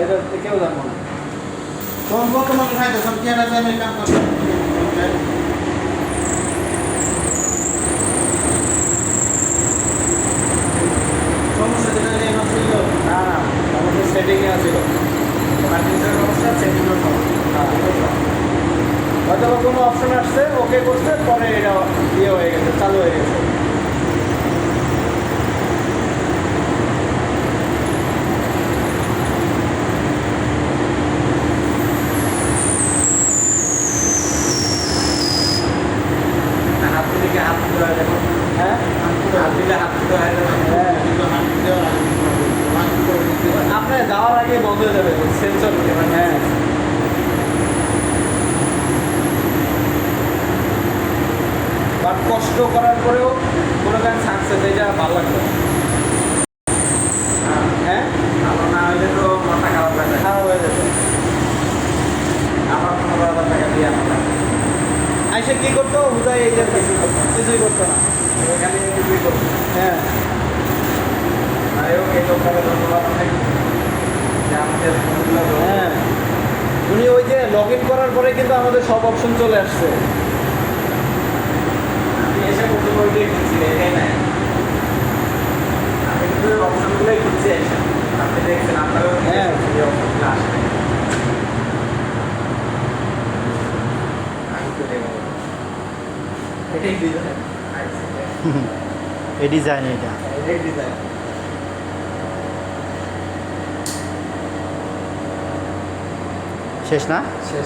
এটা কেউ জানবো না। তোমার বর্তমানে খাইতে সব কি একটা আমি কাম করছি। সমস্যা যেটা এই মাত্র ছিল না না, আমাদের সেটিংয়ে আছিল। মার্কেটের সমস্যা সেটিংও সমস্যা। হয়তো বা কোনো অপশন আসছে, ওকে করছে, পরে এটা ইয়ে হয়ে গেছে, চালু হয়ে গেছে। হাত দিকে হাত দিতে হয় দেখো। হ্যাঁ হাত দিলে হাত দিতে হয় দেখো। হ্যাঁ। কিন্তু হাত দিতে হয় হাত দিতে হয়। আপনার যাওয়ার আগে বন্ধ হয়ে যাবে সেন্সর। হ্যাঁ বাট কষ্ট করার পরেও কোনো গান সাকসেস, এটা ভালো লাগবে। হ্যাঁ ভালো না হইলে তো মাথা খারাপ হয়ে যায়। খারাপ হয়ে যাবে। আমার 15,000 টাকা দিয়ে আমরা আইসে কি করতো হুদাই এই যে কিছুই করতো না। এখানে কিছুই করবো। হ্যাঁ যাই হোক এই লোকটাকে ধন্যবাদ অনেক যে আমাদের ফোনগুলো হ্যাঁ, উনি ওই যে লগ ইন করার পরে কিন্তু আমাদের সব অপশন চলে আসছে। আমি এসে প্রথম ওইটাই খুঁজছি এটাই নাই। আমি কিন্তু অপশনগুলোই খুঁজছি এসে। আপনি দেখছেন আপনারও হ্যাঁ। এই অপশনগুলো আসে নাই। আমি তো দেখবো এটাই ডিজাইন, এই ডিজাইন এটা এটাই ডিজাইন। শেষ না? শেষ।